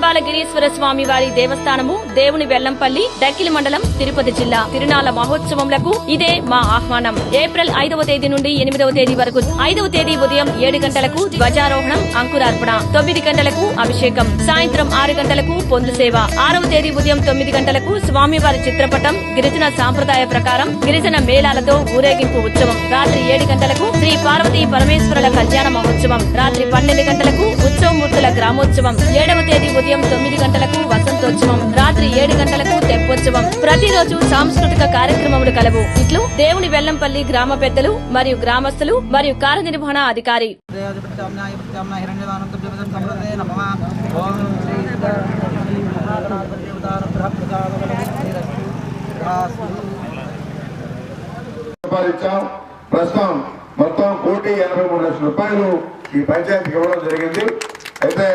త్రికాలగిరీశ్వర స్వామి వారి దేవస్థానము దేవుని వెల్లంపల్లి డక్కిలి మండలం తిరుపతి జిల్లా తిరునాళ్ల మహోత్సవములకు ఇదే మా ఆహ్వానం। ఏప్రిల్ 5వ తేదీ నుండి 8వ తేదీ వరకు 5వ తేదీ ఉదయం 7 గంటలకు ధ్వజారోహణం అంకురార్పణ, 9 గంటలకు అభిషేకం, సాయంత్రం 6 గంటలకు పొందు సేవ, 6వ తేదీ ఉదయం 9 గంటలకు స్వామివారి చిత్రపటం గిరిజన సాంప్రదాయ ప్రకారం గిరిజన మేళాలతో ఊరేగింపు ఉత్సవం, రాత్రి 7 గంటలకు శ్రీ పార్వతీ పరమేశ్వరుల కళ్యాణ మహోత్సవం, రాత్రి 12 గంటలకు ఉత్సవమూర్తుల గ్రామోత్సవం, 7వ తేదీ ఉదయం 9 గంటలకు వసంతోత్సవం, రాత్రి 7 గంటలకు తెప్పోత్సవం। ప్రతిరోజు సాంస్కృతిక కార్యక్రమములు కలవు। ఇట్లు దేవుని వెల్లంపల్లి గ్రామ పెద్దలు మరియు గ్రామస్తులు మరియు కార్యనిర్వహణ అధికారి। ప్రస్తుతం మొత్తం 1,83,00,000 రూపాయలు ఈ పంచాయతీకి ఇవ్వడం జరిగింది। అయితే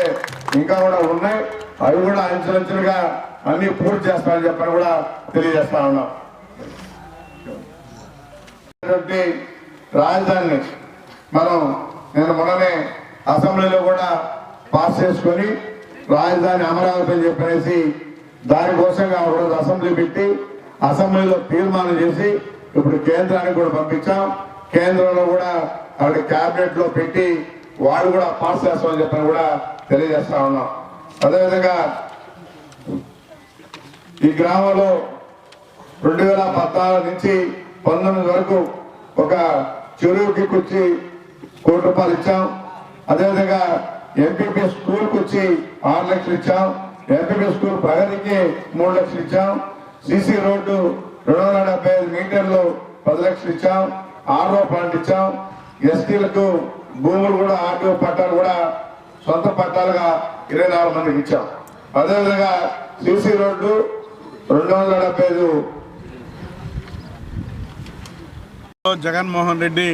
ఇంకా కూడా ఉన్నాయి, అవి కూడా అంచెలంచెలుగా అన్ని పూర్తి చేస్తామని చెప్పని కూడా తెలియజేస్తా ఉన్నాం। రాజధానిని మనం నేను మొన్ననే అసెంబ్లీలో కూడా పాస్ చేసుకొని రాజధాని అమరావతి అని చెప్పనేసి దానికోసంగా ఒకరోజు అసెంబ్లీ పెట్టి అసెంబ్లీలో తీర్మానం చేసి ఇప్పుడు కేంద్రానికి కూడా పంపించాం। కేంద్రంలో కూడా అక్కడ క్యాబినెట్ లో పెట్టి వాళ్ళు కూడా పాస్ చేస్తామని చెప్పని కూడా తెలియజేస్తా ఉన్నాం। అదేవిధంగా ఈ గ్రామంలో 2014 నుంచి 19 వరకు ఒక చెరువుకి వచ్చి ₹1 కోటి ఇచ్చాం। అదేవిధంగా ఎంపీపీ స్కూల్కి వచ్చి 6 లక్షలు ఇచ్చాం। ఎంపీపీ స్కూల్ ప్రగతికి 3 లక్షలు ఇచ్చాం। సిసి రోడ్డు 275 మీటర్లు 10 లక్షలు ఇచ్చాం। ఆర్ఓ ప్లాంట్ ఇచ్చాం। ఎస్టీలకు భూములు కూడా ఆర్టీఓ పట్టాలు కూడా సొంత పట్టాలుగా 24 మందికి ఇచ్చాం। అదేవిధంగా సిసి రోడ్డు 275 జగన్మోహన్ రెడ్డి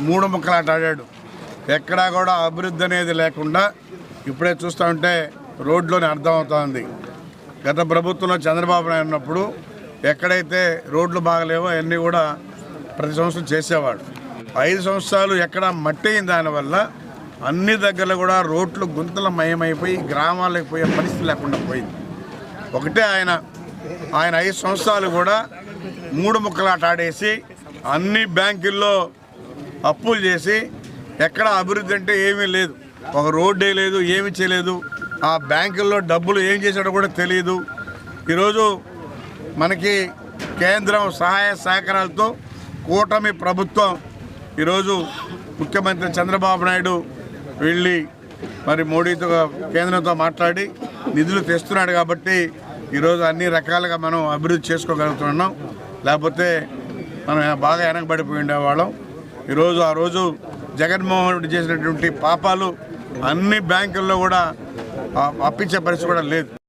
3 ముక్కలాట ఆడాడు। ఎక్కడా కూడా అభివృద్ధి అనేది లేకుండా ఇప్పుడే చూస్తూ ఉంటే రోడ్లోనే అర్థమవుతోంది। గత ప్రభుత్వంలో చంద్రబాబు నాయుడు ఉన్నప్పుడు ఎక్కడైతే రోడ్లు బాగలేవో అవన్నీ కూడా ప్రతి సంవత్సరం చేసేవాడు। 5 సంవత్సరాలు ఎక్కడ మట్టి అయిన దానివల్ల అన్ని దగ్గరలో కూడా రోడ్లు గుంతల మయమైపోయి గ్రామాలకు పోయే పరిస్థితి లేకుండా పోయింది। ఒకటే ఆయన 5 సంవత్సరాలు కూడా 3 ముక్కలాట ఆడేసి అన్ని బ్యాంకుల్లో అప్పులు చేసి ఎక్కడ అభివృద్ధి అంటే ఏమీ లేదు, ఒక రోడ్డే లేదు, ఏమీ చేయలేదు। ఆ బ్యాంకుల్లో డబ్బులు ఏం చేశాడో కూడా తెలియదు। ఈరోజు మనకి కేంద్రం సహాయ సహకారాలతో కూటమి ప్రభుత్వం ఈరోజు ముఖ్యమంత్రి చంద్రబాబు నాయుడు వెళ్ళి మరి మోడీతో కేంద్రంతో మాట్లాడి నిధులు తెస్తున్నాడు కాబట్టి ఈరోజు అన్ని రకాలుగా మనం అభివృద్ధి చేసుకోగలుగుతున్నాం। లేకపోతే మనం బాగా వెనకబడిపోయి ఉండేవాళ్ళం। ఈరోజు ఆ రోజు జగన్మోహన్ రెడ్డి చేసినటువంటి పాపాలు అన్ని బ్యాంకుల్లో కూడా అప్పించే పరిస్థితి కూడా లేదు।